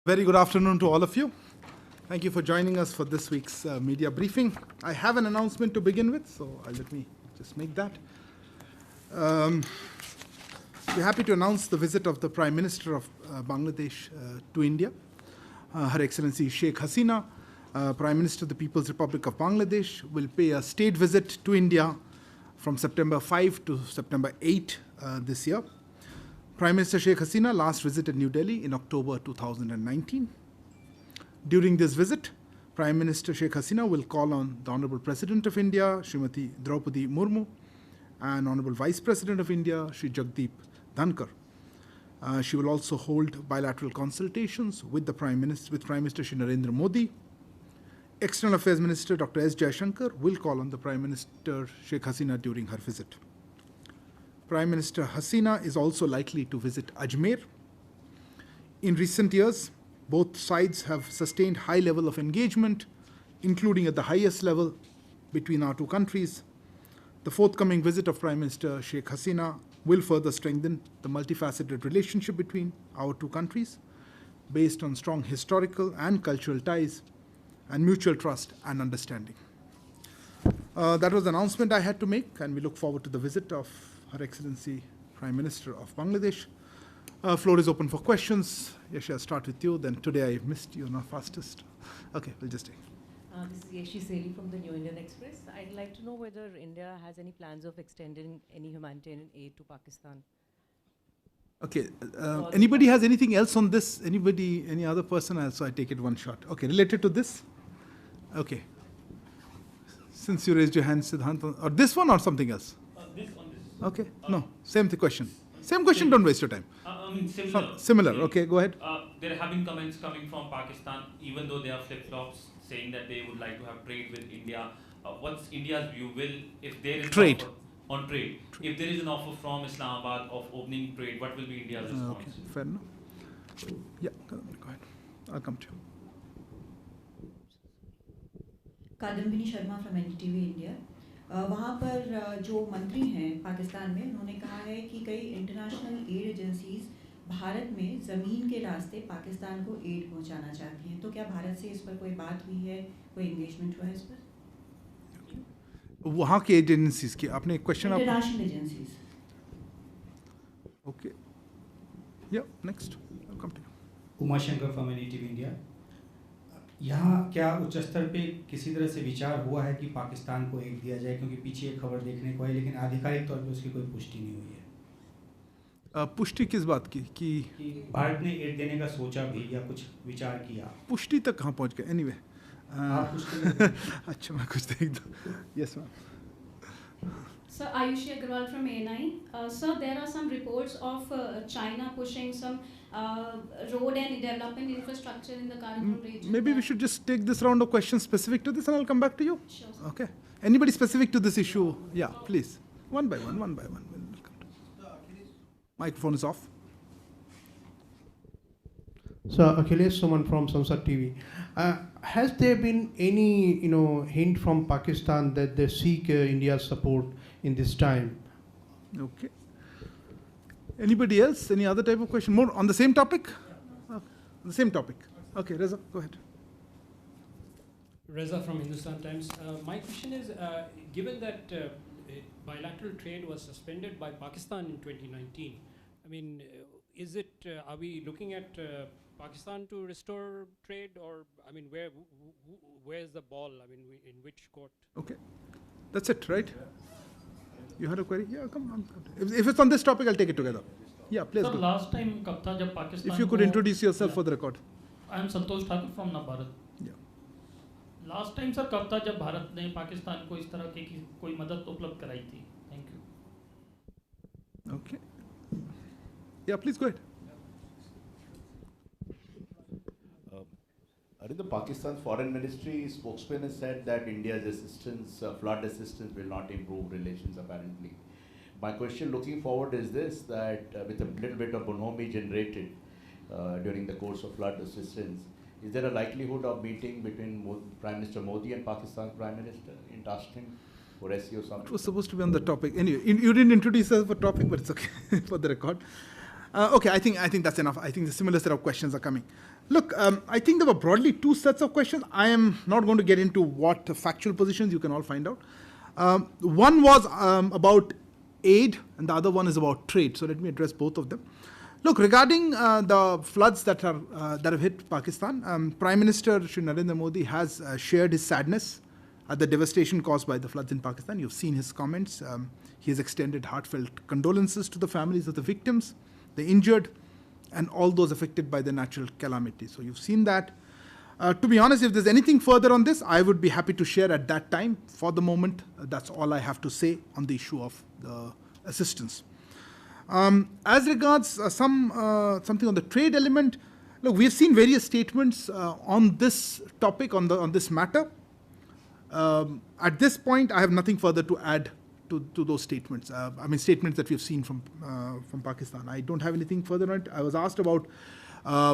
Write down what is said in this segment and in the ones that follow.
Very good afternoon to all of you. Thank you for joining us for this week's media briefing. I have an announcement to begin with, so let me just make that. We're happy to announce the visit of the Prime Minister of Bangladesh to India, Her Excellency Sheikh Hasina, Prime Minister of the People's Republic of Bangladesh, will pay a state visit to India from September 5 to September 8 this year. Prime Minister Sheikh Hasina last visited New Delhi in October 2019. During this visit, Prime Minister Sheikh Hasina will call on the Honorable President of India, Srimati Draupadi Murmu, and Honorable Vice President of India, Shri Jagdeep Dhankar. She will also hold bilateral consultations with Prime Minister Shri Narendra Modi. External Affairs Minister Dr. S. Jaishankar will call on the Prime Minister Sheikh Hasina during her visit. Prime Minister Hasina is also likely to visit Ajmer. In recent years, both sides have sustained high level of engagement, including at the highest level between our two countries. The forthcoming visit of Prime Minister Sheikh Hasina will further strengthen the multifaceted relationship between our two countries, based on strong historical and cultural ties and mutual trust and understanding. That was the announcement I had to make, and we look forward to the visit of Her Excellency Prime Minister of Bangladesh. Floor is open for questions. Yeshi, I'll start with you. Then today I missed you, not fastest. Okay, we'll just take. This is Yeshi Seli from the New Indian Express. I'd like to know whether India has any plans of extending any humanitarian aid to Pakistan. Okay, anybody has anything else on this? Anybody, any other person? So I take it one shot. Okay, related to this? Okay. Since you raised your hand, Siddhant, or this one or something else? This on this. Okay, no, same question. Same question, don't waste your time. Similar, okay, go ahead. There have been comments coming from Pakistan, even though they are flip-flops, saying that they would like to have trade with India. What's India's view? If there is trade on trade, if there is an offer from Islamabad of opening trade, what will be India's response? Okay, fair enough. Yeah, go ahead. I'll come to you. Kadambini Sharma from NDTV India. वहाँ पर जो मंत्री हैं पाकिस्तान में, उन्होंने कहा है कि कई इंटरनेशनल एड एजेंसीज भारत में ज़मीन के रास्ते पाकिस्तान को एड पहुँचाना चाहती हैं। तो क्या भारत से इस पर कोई बात हुई है, कोई एंगेजमेंट हुआ है इस पर? वहाँ के एजेंसीज की आपने एक question international agencies. Okay, yeah next I come to you. Uma Shankar from NDTV India. यहाँ क्या उच्च स्तर पे किसी तरह से विचार हुआ है कि पाकिस्तान को एड दिया जाए, क्योंकि पीछे एक खबर देखने को आई, लेकिन आधिकारिक तौर पे उसकी कोई पुष्टि नहीं हुई है। पुष्टि किस बात की कि भारत ने एड देने का सोचा भी या कुछ विचार किया? पुष्टि तक कहाँ पहुँच गए? एनीवे अच्छा, मैं कुछ देख दूँ। Yes ma'am. Sir, Ayushi Agarwal from ANI. Sir, there are some reports of China pushing some road and development infrastructure in the Karakoram region. Maybe we should just take this round of questions specific to this, and I'll come back to you. Sure, sir. Okay. Anybody specific to this issue? Yeah, please. One by one. We'll come to. Microphone is off. So Akhilesh Suman from Samsat TV. Has there been any hint from Pakistan that they seek India's support in this time? Okay. Anybody else? Any other type of question? More on the same topic? Okay. The same topic. Okay, Reza, go ahead. Reza from Hindustan Times. My question is, given that bilateral trade was suspended by Pakistan in 2019, I mean, are we looking at Pakistan to restore trade, or I mean, where's the ball? I mean, in which court? Okay, that's it, right? You had a query? Yeah, come on. If it's on this topic, I'll take it together. Yeah, please. Sir, last time कब था जब Pakistan? If you could introduce yourself for the record. I am Santosh Thakur from Navarat. Yeah. Last time sir कब था जब भारत ने पाकिस्तान को इस तरह की कोई मदद उपलब्ध कराई थी? Thank you. Okay. Yeah, please go ahead. The Pakistan Foreign Ministry spokesman has said that India's assistance, flood assistance, will not improve relations apparently. My question looking forward is this, that with a little bit of bonhomie generated during the course of flood assistance, is there a likelihood of meeting between Prime Minister Modi and Pakistan's Prime Minister in Tashkent for SEO summit? It was supposed to be on the topic. Anyway, you didn't introduce yourself for topic, but it's okay for the record. Okay, I think that's enough. I think the similar set of questions are coming. Look, I think there were broadly two sets of questions. I am not going to get into what factual positions, you can all find out. One was about aid, and the other one is about trade. So let me address both of them. Look, regarding the floods that have hit Pakistan, Prime Minister Shri Narendra Modi has shared his sadness at the devastation caused by the floods in Pakistan. You've seen his comments. He has extended heartfelt condolences to the families of the victims, the injured, and all those affected by the natural calamity. So you've seen that. To be honest, if there's anything further on this, I would be happy to share at that time. For the moment, that's all I have to say on the issue of the assistance. As regards something on the trade element, look, we have seen various statements on this topic, on this matter. At this point, I have nothing further to add to those statements. Statements that we've seen from Pakistan. I don't have anything further on it. I was asked about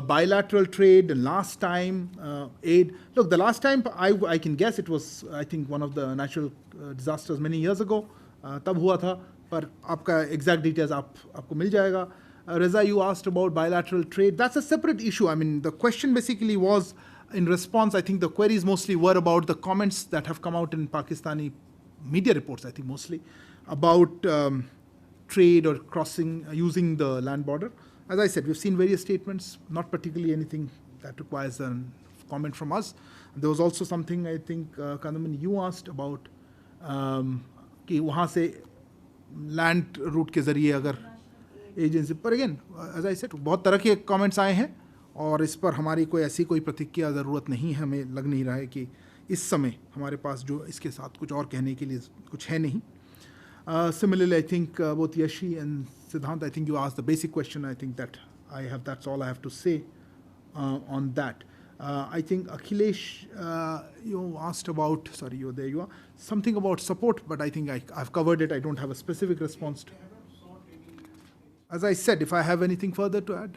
bilateral trade, the last time aid. Look, the last time I can guess it was, I think, one of the natural disasters many years ago. तब हुआ था, पर आपका exact details आपको मिल जाएगा. Reza, you asked about bilateral trade. That's a separate issue. I mean, the question basically was, in response, I think the queries mostly were about the comments that have come out in Pakistani media reports, I think mostly, about trade or crossing, using the land border. As I said, we've seen various statements, not particularly anything that requires a comment from us. There was also something, I think, Kandaman, you asked about कि वहाँ से land route के ज़रिए अगर agency, पर again, as I said, बहुत तरह के comments आए हैं और इस पर हमारी कोई ऐसी कोई प्रतिक्रिया ज़रूरत नहीं है. हमें लग नहीं रहा है कि इस समय हमारे पास जो इसके साथ कुछ और कहने के लिए कुछ है नहीं. Similarly, I think both Yashi and Siddhant, I think you asked the basic question. I think that that's all I have to say on that. I think Akhilesh, you asked about, sorry, there you are, something about support, but I think I've covered it. I don't have a specific response to. As I said, if I have anything further to add,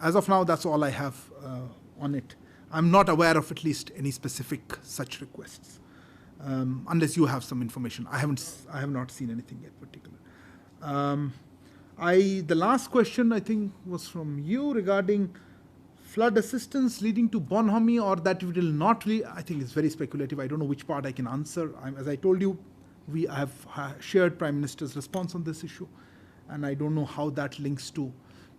as of now, that's all I have on it. I'm not aware of at least any specific such requests, unless you have some information. I have not seen anything yet particular. The last question I think was from you regarding flood assistance leading to bonhomie, or that it will not lead. I think it's very speculative. I don't know which part I can answer. As I told you, I have shared Prime Minister's response on this issue, and I don't know how that links to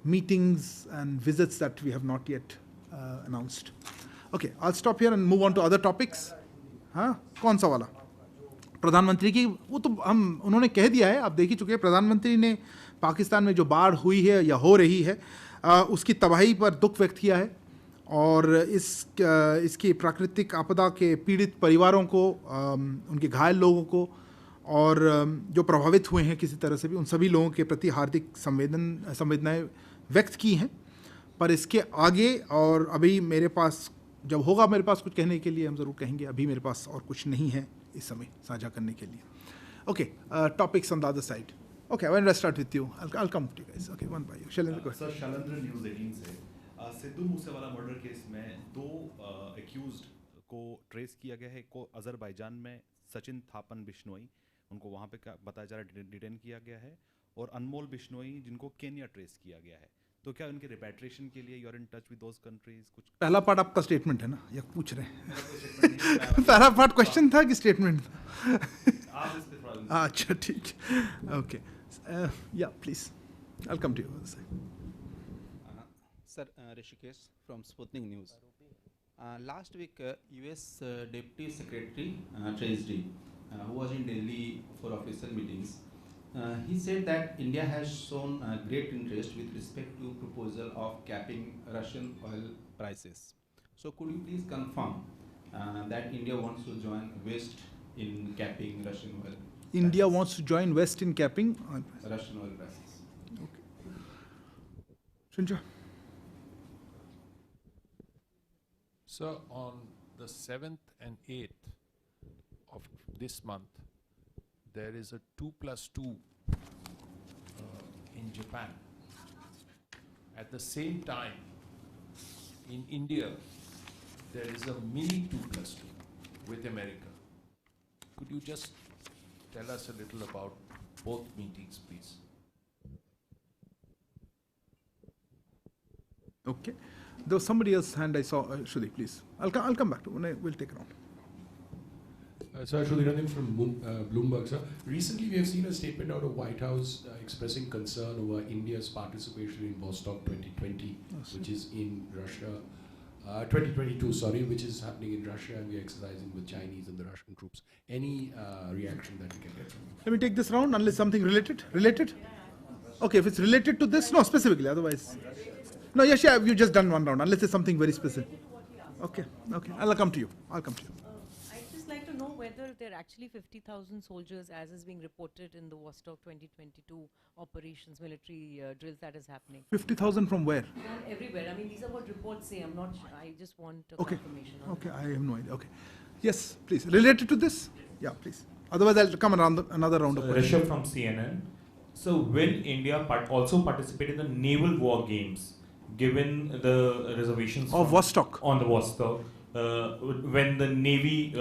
meetings and visits that we have not yet announced. Okay, I'll stop here and move on to other topics. हाँ, कौन सा वाला? प्रधानमंत्री की वो तो उन्होंने कह दिया है, आप देख ही चुके हैं. प्रधानमंत्री ने पाकिस्तान में जो बाढ़ हुई है या हो रही है उसकी तबाही पर दुख व्यक्त किया है और इसकी प्राकृतिक आपदा के पीड़ित परिवारों को, उनके घायल लोगों को और जो प्रभावित हुए हैं किसी तरह से भी, उन सभी लोगों के प्रति हार्दिक संवेदनाएं व्यक्त की हैं. पर इसके आगे और अभी मेरे पास जब होगा मेरे पास कुछ कहने के लिए हम ज़रूर कहेंगे. अभी मेरे पास और कुछ नहीं है इस समय साझा करने के लिए. Okay, topics on the other side. Okay, when I start with you, I'll come to you guys. Okay, one by you. Shailendra, sir, Shailendra news 18 से. सिद्धू मूसेवाला मर्डर केस में 2 एक्यूज्ड को ट्रेस किया गया है. एक को अजरबैजान में सचिन थापन बिश्नोई, उनको वहाँ पे बताया जा रहा है डिटेन किया गया है, और अनमोल बिश्नोई जिनको केन्या ट्रेस किया गया है. तो क्या उनके रिपैट्रिएशन के लिए you are in touch with those countries? कुछ पहला पार्ट आपका स्टेटमेंट है ना, या पूछ रहे हैं? पहला पार्ट क्वेश्चन था कि स्टेटमेंट था? अच्छा, ठीक. Okay, yeah please, I will come to you. Sir, Rishikesh from Sputnik News. Last week, U.S. Deputy Secretary Treasury, who was in Delhi for official meetings, he said that India has shown great interest with respect to proposal of capping Russian oil prices. So could you please confirm that India wants to join West in capping Russian oil prices? India wants to join West in capping Russian oil prices. Okay. Shinja. So on the 7th and 8th of this month, there is a 2+2 in Japan. At the same time, in India, there is a mini 2+2 with America. Could you just tell us a little about both meetings, please? Okay. There was somebody else's hand I saw. Shruti, please. I'll come back to it. We'll take it on. Sir, Shruti Ranjan from Bloomberg, sir. Recently, we have seen a statement out of White House expressing concern over India's participation in Vostok 2020, which is in Russia. 2022, sorry, which is happening in Russia, and we are exercising with Chinese and the Russian troops. Any reaction that we can get from you? Let me take this round, unless something related. Related? Okay, if it's related to this, no, specifically, otherwise. No, yes, yeah, you've just done one round, unless it's something very specific. Okay, I'll come to you. I'd just like to know whether there are actually 50,000 soldiers, as is being reported in the Vostok 2022 operations, military drills that is happening. 50,000 from where? Everywhere. I mean, these are what reports say. I'm not sure. I just want confirmation on Okay, I have no idea. Okay. Yes, please. Related to this? Yeah, please. Otherwise, I'll come around another round of questions. Rishabh from CNN. So, will India also participate in the naval war games, given the reservations of Vostok on the Vostok, when the Navy,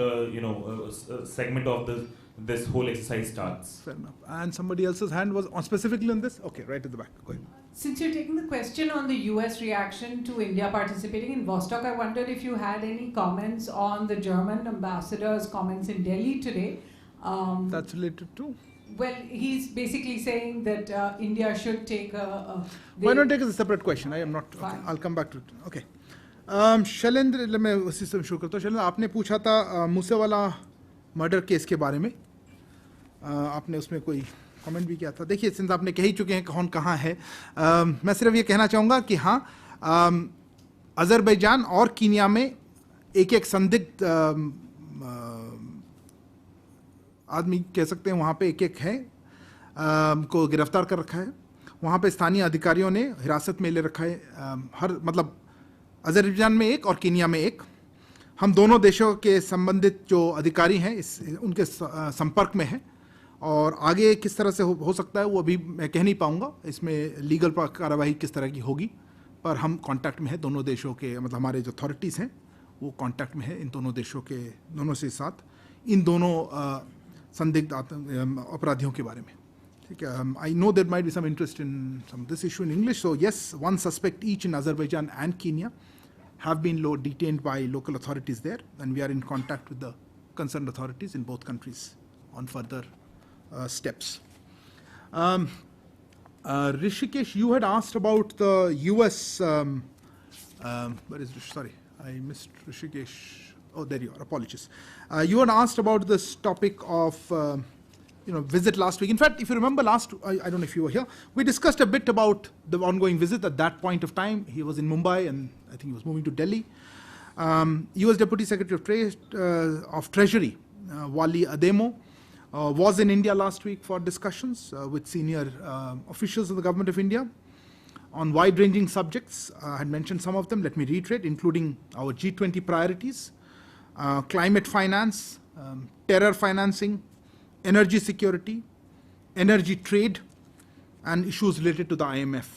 segment of this whole exercise starts? Fair enough. And somebody else's hand was on specifically on this? Okay, right at the back. Go ahead. Since you're taking the question on the US reaction to India participating in Vostok, I wondered if you had any comments on the German ambassador's comments in Delhi today. That's related to? Well, he's basically saying that India should take Why not take as a separate question? I am not. Okay, I'll come back to it. Okay. Shailendra, मैं उसी से शुरू करता हूँ. शैलेंद्र, आपने पूछा था Moosewala murder case के बारे में. आपने उसमें कोई कमेंट भी किया था. देखिए, सिंस आपने कह ही चुके हैं कौन कहाँ है, मैं सिर्फ ये कहना चाहूँगा कि हाँ, अज़रबैजान और कीनिया में एक संदिग्ध आदमी कह सकते हैं, वहाँ पे एक है को गिरफ्तार कर रखा है. वहाँ पे स्थानीय अधिकारियों ने हिरासत में ले रखा है. मतलब अज़रबैजान में एक और कीनिया में एक. हम दोनों देशों के संबंधित जो अधिकारी हैं उनके संपर्क में हैं, और आगे किस तरह से हो सकता है वो अभी मैं कह नहीं पाऊँगा. इसमें लीगल कार्रवाई किस तरह की होगी, पर हम कांटेक्ट में हैं दोनों देशों के, मतलब हमारे जो अथॉरिटीज़ हैं वो कांटेक्ट में है इन दोनों देशों के, दोनों से साथ इन दोनों संदिग्ध अपराधियों के बारे में. ठीक है. I know there might be some interest in some this issue in English. So yes, one suspect each in Azerbaijan and Kenya have been detained by local authorities there, and we are in contact with the concerned authorities in both countries on further steps. Rishikesh, you had asked about the US, where is Rish? Sorry, I missed Rishikesh. Oh, there you are, apologies. You had asked about this topic of visit last week. In fact, if you remember I don't know if you were here, we discussed a bit about the ongoing visit. At that point of time, he was in Mumbai, and I think he was moving to Delhi. US Deputy Secretary of Treasury, Wali Ademo, was in India last week for discussions with senior officials of the government of India on wide-ranging subjects. I had mentioned some of them. Let me reiterate, including our G20 priorities, climate finance, terror financing, energy security, energy trade, and issues related to the IMF.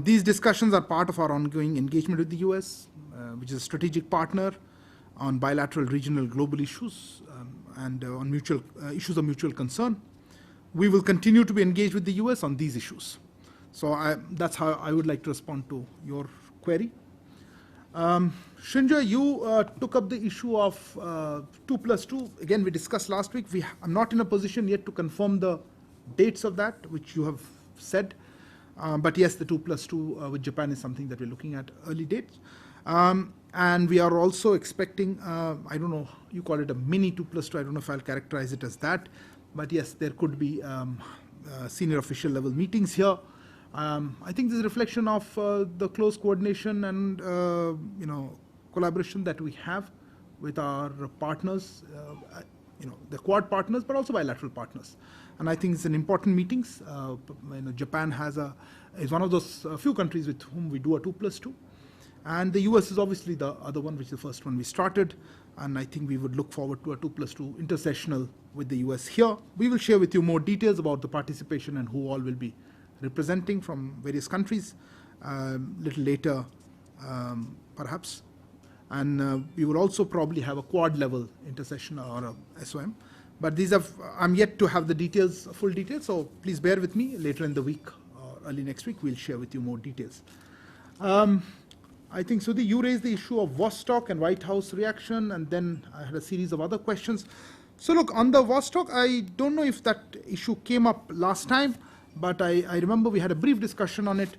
These discussions are part of our ongoing engagement with the US, which is a strategic partner on bilateral, regional, global issues, and on issues of mutual concern. We will continue to be engaged with the US on these issues. So that's how I would like to respond to your query. Shinja, you took up the issue of 2+2. Again, we discussed last week. I'm not in a position yet to confirm the dates of that, which you have said. But yes, the 2+2 with Japan is something that we're looking at early dates. And we are also expecting, I don't know, you call it a mini 2+2. I don't know if I'll characterize it as that. But yes, there could be senior official level meetings here. I think this is a reflection of the close coordination and collaboration that we have with our partners, the Quad partners, but also bilateral partners. And I think it's an important meetings. Japan is one of those few countries with whom we do a 2+2, and the US is obviously the other one, which is the first one we started. And I think we would look forward to a 2+2 intersessional with the US here. We will share with you more details about the participation and who all will be representing from various countries little later, perhaps. And we will also probably have a quad level intersession or a SOM. But I'm yet to have the details, full details, so please bear with me. Later in the week or early next week, we'll share with you more details. I think, Sudhi, you raised the issue of Vostok and White House reaction, and then I had a series of other questions. So look, on the Vostok, I don't know if that issue came up last time, but I remember we had a brief discussion on it.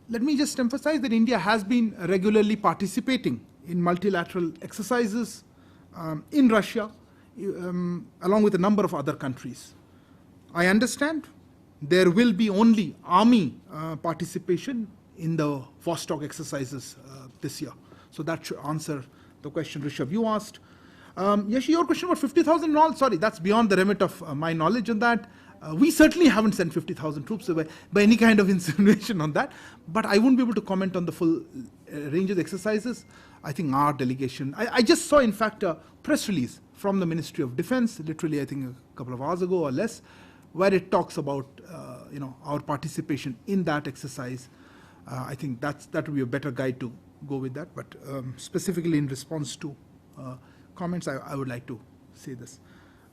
Let me just emphasize that India has been regularly participating in multilateral exercises in Russia, along with a number of other countries. I understand there will be only army participation in the Vostok exercises this year. So that should answer the question, Rishabh, you asked. Yashi, your question about 50,000 and all, sorry, that's beyond the remit of my knowledge on that. We certainly haven't sent 50,000 troops by any kind of insinuation on that, but I wouldn't be able to comment on the full range of exercises. I think our delegation, I just saw, in fact, a press release from the Ministry of Defense, literally, I think, a couple of hours ago or less, where it talks about our participation in that exercise. I think that would be a better guide to go with that, but specifically in response to comments, I would like to say this.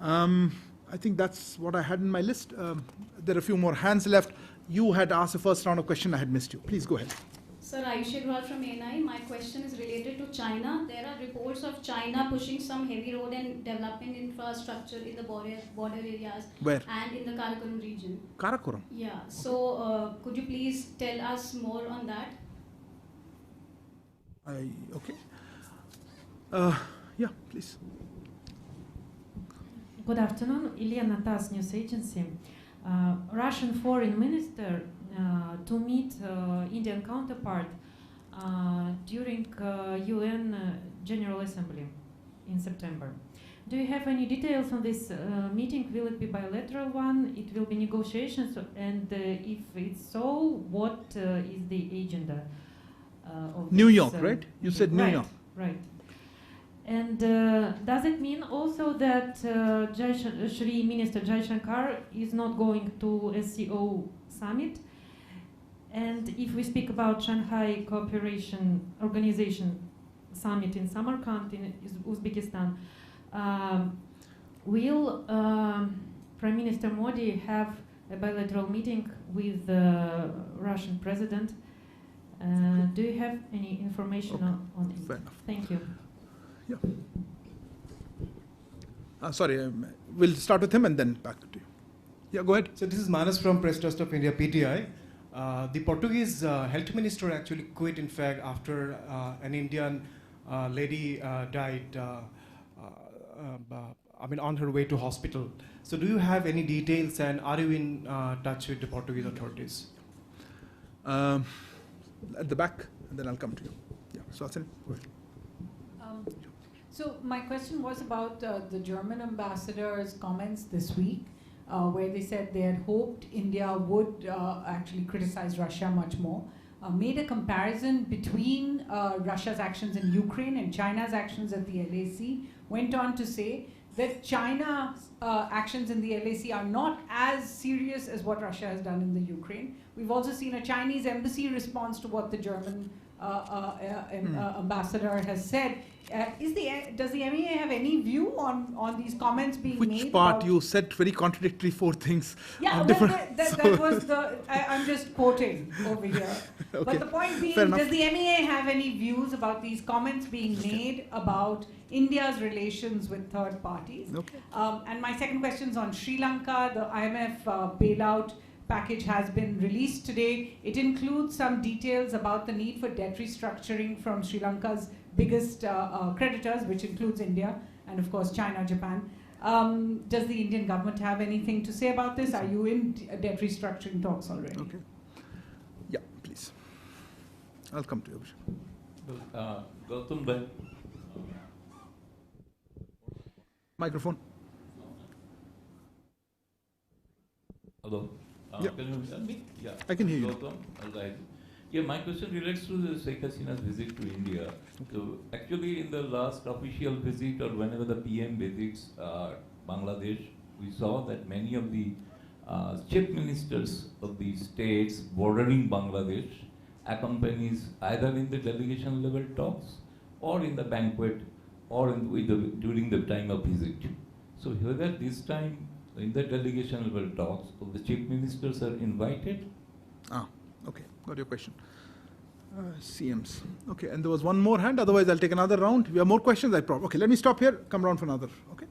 I think that's what I had in my list. There are a few more hands left. You had asked the first round of question, I had missed you. Please go ahead. Sir, Ayush Agrawal from ANI. My question is related to China. There are reports of China pushing some heavy road and development infrastructure in the border areas. Where? And in the Karakoram region. Karakoram? Yeah. Okay. So, could you please tell us more on that? Okay. Yeah, please. Good afternoon, Ilya TASS News Agency. Russian Foreign Minister to meet Indian counterpart during UN General Assembly in September. Do you have any details on this meeting? Will it be bilateral one? It will be negotiations, and if it's so, what is the agenda of New this, York, right? You said New York. Right. And does it mean also that Shri Minister Jai Shankar is not going to SCO summit? And if we speak about Shanghai Cooperation Organization summit in Samarkand in Uzbekistan, will Prime Minister Modi have a bilateral meeting with the Russian president? Do you have any information on it? Fair enough. Thank you. Yeah. Sorry, we'll start with him and then back to you. Yeah, go ahead. So this is Manas from Press Trust of India, PTI. The Portuguese health minister actually quit, in fact, after an Indian lady died, on her way to hospital. So do you have any details, and are you in touch with the Portuguese authorities? At the back, and then I'll come to you. Yeah, so go ahead. So my question was about the German ambassador's comments this week, where they said they had hoped India would actually criticize Russia much more, made a comparison between Russia's actions in Ukraine and China's actions at the LAC, went on to say that China's actions in the LAC are not as serious as what Russia has done in the Ukraine. We've also seen a Chinese embassy response to what the German ambassador has said. Does the MEA have any view on these comments being made? Which part? You said very contradictory 4 things. Yeah, that was the. I'm just quoting over here. Okay. But the point being, does the MEA have any views about these comments being made about India's relations with third parties? Okay. And my second question is on Sri Lanka. The IMF bailout package has been released today. It includes some details about the need for debt restructuring from Sri Lanka's biggest creditors, which includes India and, of course, China, Japan. Does the Indian government have anything to say about this? Are you in debt restructuring talks already? Okay. Yeah, please. I'll come to you. Gautam, Microphone. Hello. Yeah. Can you hear me? Yeah. I can hear you. Gautam, all right. Yeah, my question relates to the Sheikh Hasina's visit to India. So actually in the last official visit, or whenever the PM visits Bangladesh, we saw that many of the chief ministers of the states bordering Bangladesh accompanies either in the delegation level talks or in the banquet or during the time of visit. So whether this time in the delegation level talks, the chief ministers are invited? Okay, got your question. CMs. Okay, and there was one more hand, otherwise I'll take another round. We have more questions, okay, let me stop here, come round for another, okay.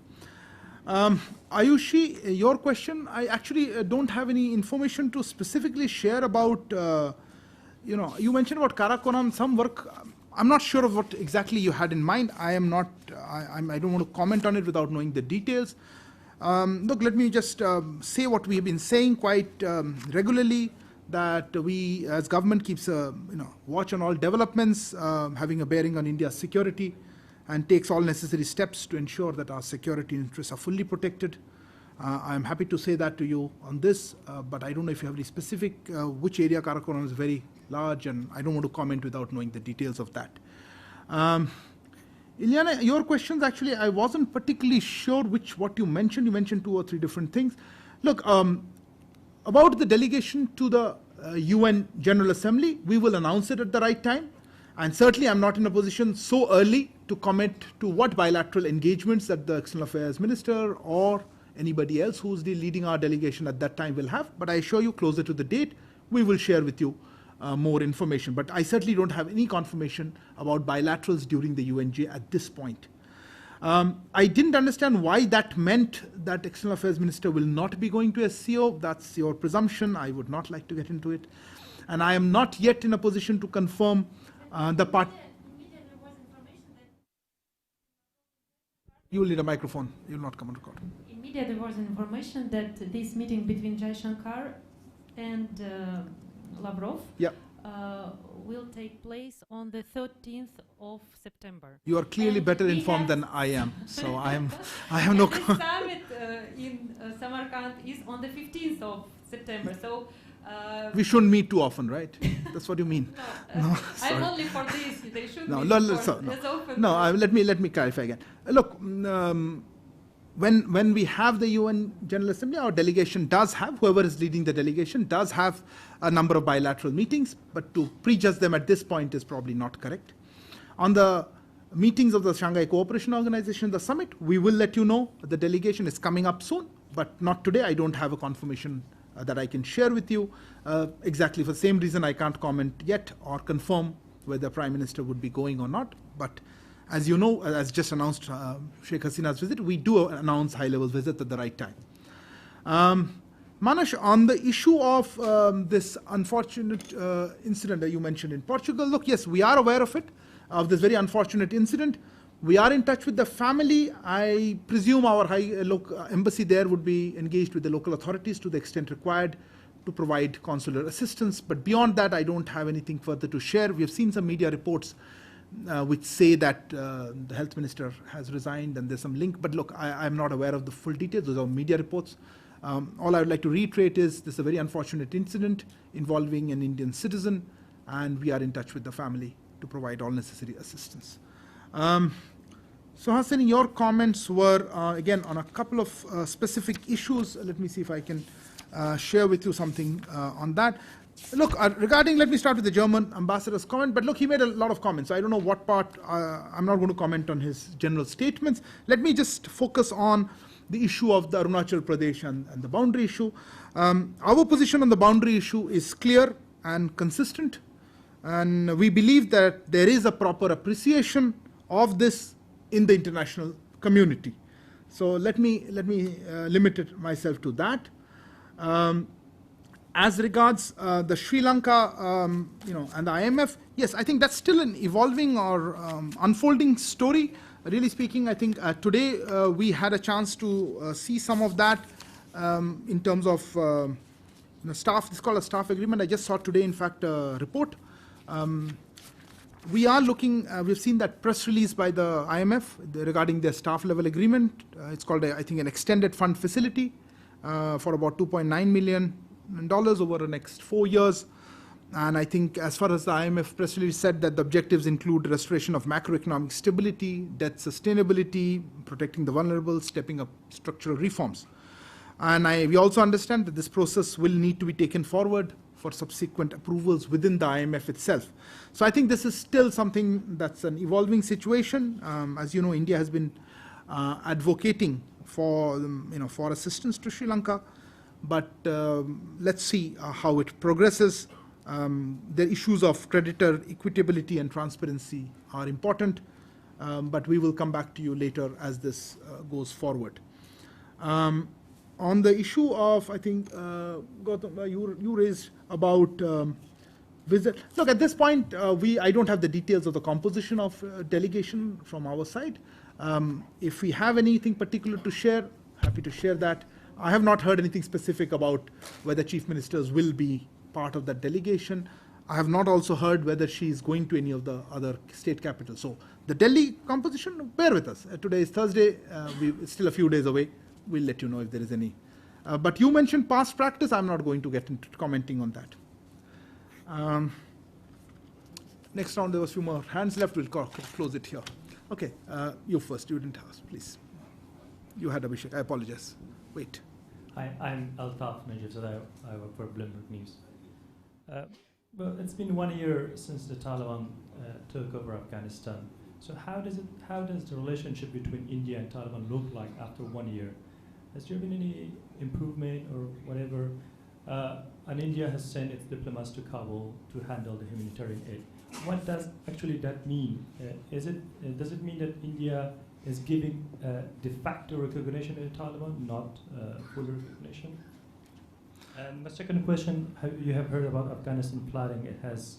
Ayushi, your question, I actually don't have any information to specifically share about, you mentioned about Karakoram, some work, I'm not sure of what exactly you had in mind. I don't want to comment on it without knowing the details. Look, let me just say what we have been saying quite regularly, that we as government keeps a watch on all developments having a bearing on India's security, and takes all necessary steps to ensure that our security interests are fully protected. I'm happy to say that to you on this, but I don't know if you have any specific, which area Karakoram is very large, and I don't want to comment without knowing the details of that. Ilyana, your questions, actually, I wasn't particularly sure what you mentioned. You mentioned 2 or 3 different things. Look, about the delegation to the UN General Assembly, we will announce it at the right time. And certainly I'm not in a position so early to comment to what bilateral engagements that the External Affairs Minister or anybody else who's leading our delegation at that time will have. But I assure you, closer to the date, we will share with you more information. But I certainly don't have any confirmation about bilaterals during the UNG at this point. I didn't understand why that meant that External Affairs Minister will not be going to SCO. That's your presumption. I would not like to get into it. And I am not yet in a position to confirm the part. You will need a microphone. You will not come on record. In media, there was information that this meeting between Jaishankar and Lavrov will take place on the 13th of September. You are clearly better informed than I am, so I have no. The summit in Samarkand is on the 15th of September. So. We shouldn't meet too often, right? That's what you mean. No, I'm only for this. They should meet let me clarify again. Look, when we have the UN General Assembly, our delegation does have, whoever is leading the delegation does have a number of bilateral meetings, but to prejudge them at this point is probably not correct. On the meetings of the Shanghai Cooperation Organization, the summit, we will let you know. The delegation is coming up soon, but not today. I don't have a confirmation that I can share with you. Exactly for the same reason I can't comment yet or confirm whether Prime Minister would be going or not. But as you know, as just announced Sheikh Hasina's visit, we do announce high-level visits at the right time. Manas, on the issue of this unfortunate incident that you mentioned in Portugal, look, yes, we are aware of it, of this very unfortunate incident. We are in touch with the family. I presume our embassy there would be engaged with the local authorities to the extent required to provide consular assistance. But beyond that, I don't have anything further to share. We have seen some media reports which say that the health minister has resigned and there's some link. But look, I'm not aware of the full details. Those are media reports. All I would like to reiterate is this is a very unfortunate incident involving an Indian citizen, and we are in touch with the family to provide all necessary assistance. So Hassan, your comments were again on a couple of specific issues. Let me see if I can share with you something on that. Look, regarding, let me start with the German ambassador's comment, but look, he made a lot of comments. I don't know what part, I'm not going to comment on his general statements. Let me just focus on the issue of the Arunachal Pradesh and the boundary issue. Our position on the boundary issue is clear and consistent, and we believe that there is a proper appreciation of this in the international community. So let me limit it myself to that. As regards the Sri Lanka, and the IMF, yes, I think that's still an evolving or unfolding story. Really speaking, I think today we had a chance to see some of that in terms of staff. It's called a staff agreement. I just saw today, in fact, a report. We are looking, we've seen that press release by the IMF regarding their staff level agreement. It's called, I think, an extended fund facility for about $2.9 million over the next 4 years. And I think as far as the IMF press release said, that the objectives include restoration of macroeconomic stability, debt sustainability, protecting the vulnerable, stepping up structural reforms. And we also understand that this process will need to be taken forward for subsequent approvals within the IMF itself. So I think this is still something that's an evolving situation. As you know, India has been advocating for assistance to Sri Lanka, but let's see how it progresses. The issues of creditor equitability and transparency are important, but we will come back to you later as this goes forward. On the issue of, I think, Gautam, you raised about visit. Look, at this point, I don't have the details of the composition of delegation from our side. If we have anything particular to share, happy to share that. I have not heard anything specific about whether chief ministers will be part of that delegation. I have not also heard whether she is going to any of the other state capitals. So the Delhi composition, bear with us. Today is Thursday. It's still a few days away. We'll let you know if there is any. But you mentioned past practice. I'm not going to get into commenting on that. Next round, there was a few more hands left. We'll close it here. Okay, you first. You didn't ask, please. You had Abhishek. I apologize. Wait. Hi, I'm Altaf Najib. I work for Bloomberg News. Well, it's been 1 year since the Taliban took over Afghanistan. So how does the relationship between India and Taliban look like after 1 year? Has there been any improvement or whatever? And India has sent its diplomats to Kabul to handle the humanitarian aid. What does actually that mean? Does it mean that India is giving de facto recognition to the Taliban, not full recognition? And my second question: you have heard about Afghanistan flooding? It has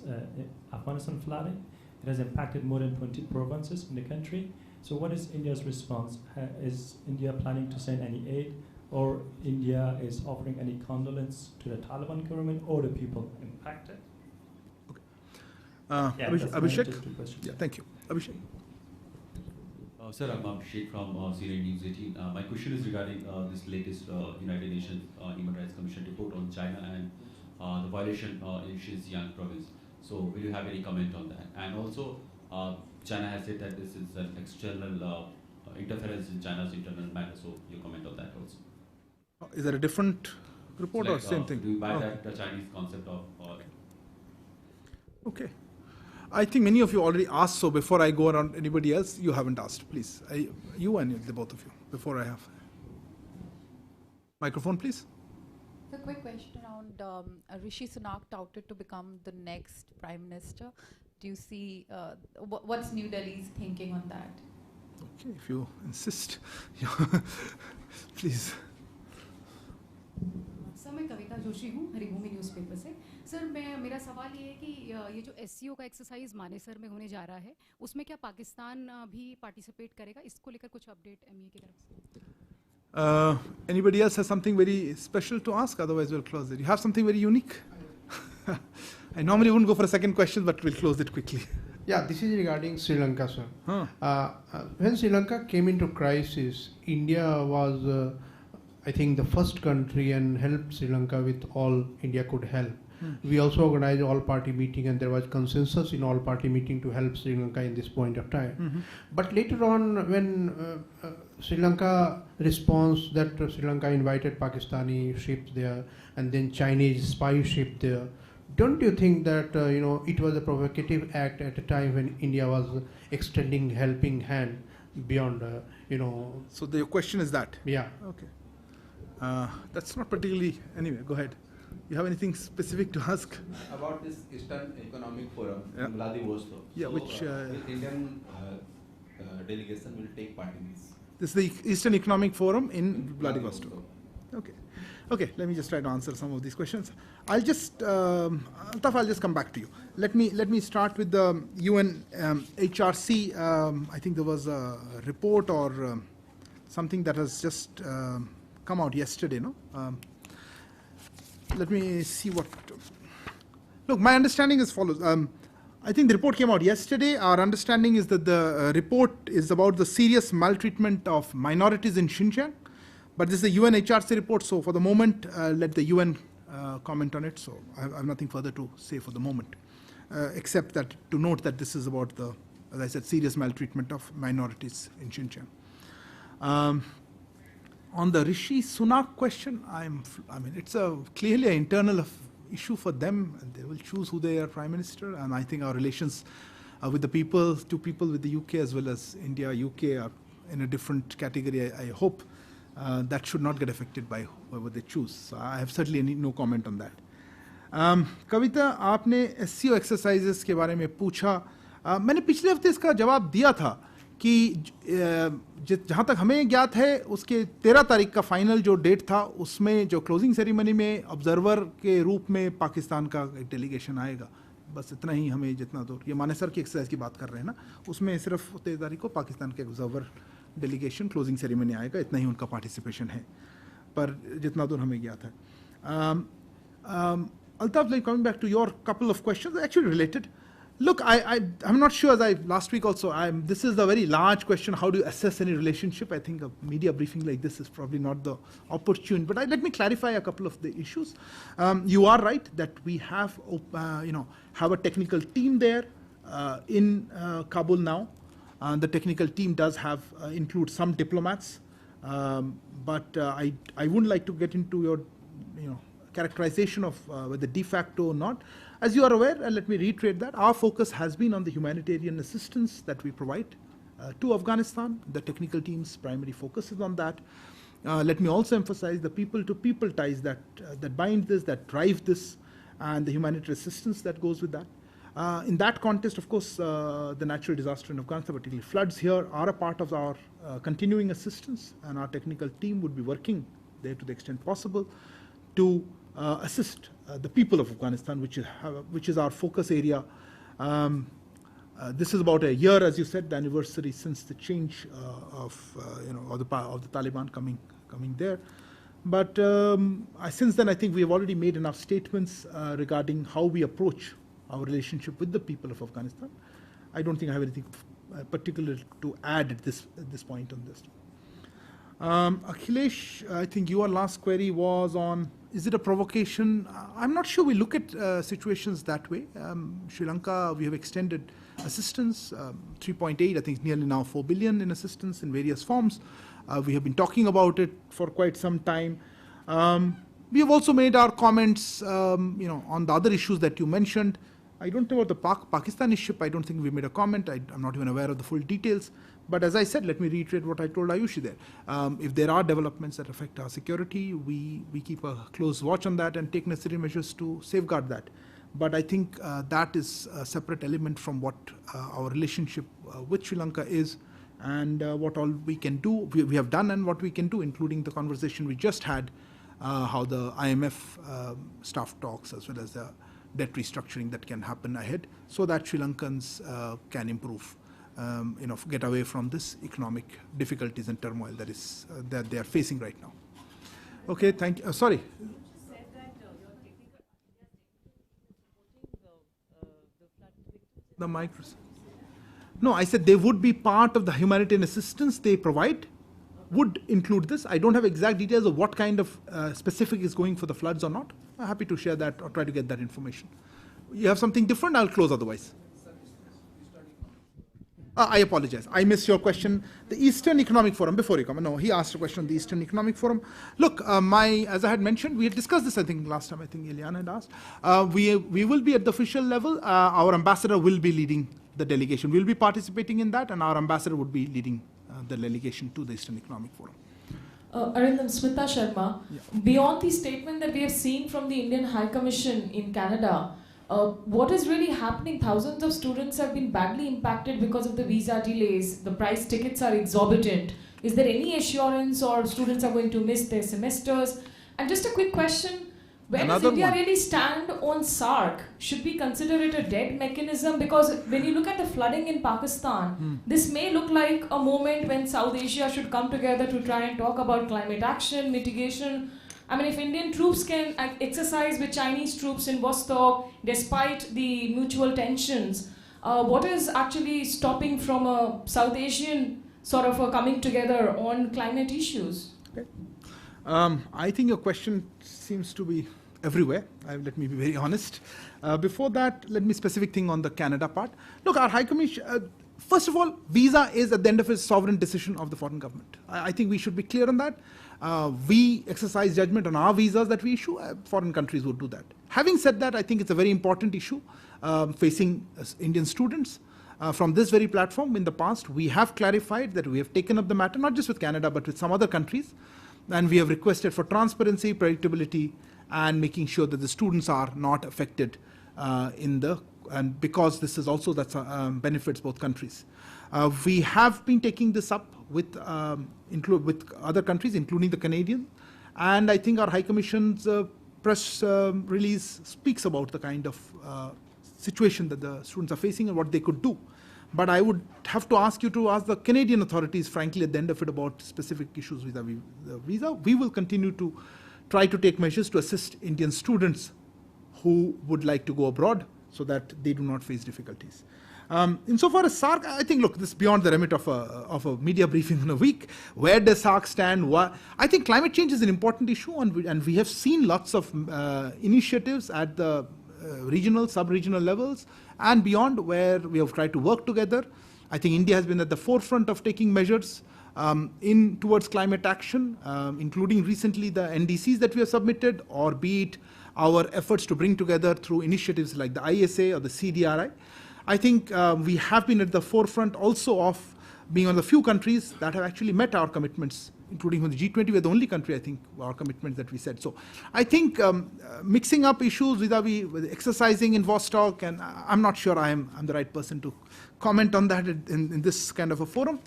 Afghanistan flooding. It has impacted more than 20 provinces in the country. So what is India's response? Is India planning to send any aid, or India is offering any condolence to the Taliban government or the people impacted? Okay. Abhishek? Yeah, thank you. Abhishek? Sir, I'm Abhishek from CNN News 18. My question is regarding this latest United Nations Human Rights Commission report on China and the violation in Xinjiang province. So will you have any comment on that? And also, China has said that this is an external interference in China's internal matter. So you comment on that also. Is that a different report or same thing? Do you buy that the Chinese concept of? Okay. I think many of you already asked, so before I go around anybody else, you haven't asked, please. You and the both of you, before I have. Microphone, please. A quick question around Rishi Sunak touted to become the next Prime Minister. Do you see, what's New Delhi's thinking on that? Okay, if you insist. Please. Sir मैं कविता जोशी हूँ Haribhoomi newspaper से sir मेरा सवाल ये है कि ये जो एससीओ का एक्सरसाइज मानेसर में होने जा रहा है उसमें क्या पाकिस्तान भी पार्टिसिपेट करेगा इसको लेकर कुछ अपडेट एमईए की तरफ से Anybody else has something very special to ask? Otherwise we'll close it. You have something very unique? I normally wouldn't go for a second question, but we'll close it quickly. Yeah, this is regarding Sri Lanka, sir. When Sri Lanka came into crisis, India was I think the first country and helped Sri Lanka with all India could help. We also organized all-party meeting and there was consensus in all-party meeting to help Sri Lanka in this point of time. But later on when Sri Lanka response that Sri Lanka invited Pakistani ships there and then Chinese spy ship there, don't you think that it was a provocative act at a time when India was extending helping hand beyond So the question is that? Yeah. Okay. That's not particularly, anyway, go ahead. You have anything specific to ask? About this Eastern Economic Forum in Vladivostok. Yeah, so, which Indian delegation will take part in this? This is the Eastern Economic Forum in Vladivostok. Okay. Okay, let me just try to answer some of these questions. I'll just, Altaf, I'll just come back to you. Let me start with the UN HRC. I think there was a report or something that has just come out yesterday, no? Let me see what. Look, my understanding is follows. I think the report came out yesterday. Our understanding is that the report is about the serious maltreatment of minorities in Xinjiang. But this is a UN HRC report, so for the moment, let the UN comment on it. So I have nothing further to say for the moment, except that to note that this is about the, as I said, serious maltreatment of minorities in Xinjiang. On the Rishi Sunak question, I mean, it's clearly an internal issue for them, and they will choose who their prime minister. And I think our relations with the people, two people with the UK as well as India, UK are in a different category. I hope that should not get affected by whoever they choose. So I have certainly no comment on that. कविता, आपने SCO exercises के बारे में पूछा. मैंने पिछले हफ्ते इसका जवाब दिया था कि जहाँ तक हमें ज्ञात है उसके 13 तारीख का फाइनल जो डेट था उसमें जो क्लोजिंग सेरेमनी में ऑब्जर्वर के रूप में पाकिस्तान का एक डेलीगेशन आएगा. बस इतना ही हमें जितना दूर, ये मानेसर की एक्सरसाइज की बात कर रहे हैं ना, उसमें सिर्फ 13 तारीख को पाकिस्तान के ऑब्जर्वर डेलीगेशन क्लोजिंग सेरेमनी आएगा, इतना ही उनका पार्टिसिपेशन है, पर जितना दूर हमें ज्ञात है. Altaf, coming back to your couple of questions, they're actually related. Look, I'm not sure, as I last week also, this is a very large question. How do you assess any relationship? I think a media briefing like this is probably not the opportune, but let me clarify a couple of the issues. You are right that we have a technical team there in Kabul now. The technical team does have include some diplomats, but I wouldn't like to get into your characterization of whether de facto or not. As you are aware, and let me reiterate that, our focus has been on the humanitarian assistance that we provide to Afghanistan. The technical team's primary focus is on that. Let me also emphasize the people-to-people ties that bind this, that drive this, and the humanitarian assistance that goes with that. In that context, of course, the natural disaster in Afghanistan, particularly floods here, are a part of our continuing assistance, and our technical team would be working there to the extent possible to assist the people of Afghanistan, which is our focus area. This is about a year, as you said, the anniversary since the change of the Taliban coming there. But since then, I think we have already made enough statements regarding how we approach our relationship with the people of Afghanistan. I don't think I have anything particular to add at this point on this. Akhilesh, I think your last query was on, is it a provocation? I'm not sure we look at situations that way. Sri Lanka, we have extended assistance, 3.8, I think nearly now 4 billion in assistance in various forms. We have been talking about it for quite some time. We have also made our comments on the other issues that you mentioned. I don't know about the Pakistani ship. I don't think we made a comment. I'm not even aware of the full details. But as I said, let me reiterate what I told Ayushi there. If there are developments that affect our security, we keep a close watch on that and take necessary measures to safeguard that. But I think that is a separate element from what our relationship with Sri Lanka is, and what all we can do, we have done, and what we can do, including the conversation we just had, how the IMF staff talks, as well as the debt restructuring that can happen ahead, so that Sri Lankans can improve, get away from this economic difficulties and turmoil that they are facing right now. Okay, thank you. Sorry. The mic. No, I said they would be part of the humanitarian assistance they provide, would include this. I don't have exact details of what kind of specific is going for the floods or not. I'm happy to share that or try to get that information. You have something different? I'll close otherwise. I apologize. I missed your question. The Eastern Economic Forum, before you come. No, he asked a question on the Eastern Economic Forum. Look, as I had mentioned, we had discussed this, I think, last time. I think Eliana had asked. We will be at the official level. Our ambassador will be leading the delegation. We'll be participating in that, and our ambassador would be leading the delegation to the Eastern Economic Forum. Arindam, Smita Sharma, beyond the statement that we have seen from the Indian High Commission in Canada, what is really happening? Thousands of students have been badly impacted because of the visa delays. The price tickets are exorbitant. Is there any assurance or students are going to miss their semesters? And just a quick question, where does India really stand on SARC? Should we consider it a dead mechanism? Because when you look at the flooding in Pakistan, this may look like a moment when South Asia should come together to try and talk about climate action, mitigation. I mean, if Indian troops can exercise with Chinese troops in Vostok, despite the mutual tensions, what is actually stopping from a South Asian sort of coming together on climate issues? Okay. I think your question seems to be everywhere. Let me be very honest. Before that, let me specific thing on the Canada part. Look, our High Commission, first of all, visa is at the end of a sovereign decision of the foreign government. I think we should be clear on that. We exercise judgment on our visas that we issue. Foreign countries would do that. Having said that, I think it's a very important issue facing Indian students. From this very platform, in the past, we have clarified that we have taken up the matter, not just with Canada, but with some other countries. And we have requested for transparency, predictability, and making sure that the students are not affected and because this is also that benefits both countries. We have been taking this up with other countries, including the Canadian, and I think our High Commission's press release speaks about the kind of situation that the students are facing and what they could do. But I would have to ask you to ask the Canadian authorities, frankly, at the end of it, about specific issues vis-a-vis the visa. We will continue to try to take measures to assist Indian students who would like to go abroad so that they do not face difficulties. Insofar as SAARC, I think, look, this is beyond the remit of a media briefing in a week. Where does SAARC stand? I think climate change is an important issue, and we have seen lots of initiatives at the regional, sub-regional levels and beyond where we have tried to work together. I think India has been at the forefront of taking measures towards climate action, including recently the NDCs that we have submitted, or be it our efforts to bring together through initiatives like the ISA or the CDRI. I think we have been at the forefront also of being one of the few countries that have actually met our commitments, including from the G20. We're the only country, I think, our commitments that we said. So I think mixing up issues vis-a-vis with exercising in Vostok, and I'm not sure I'm the right person to comment on that in this kind of a forum.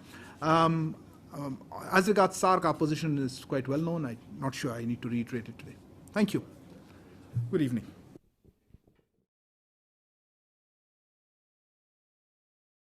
As regards SAARC, our position is quite well known. I'm not sure I need to reiterate it today. Thank you. Good evening.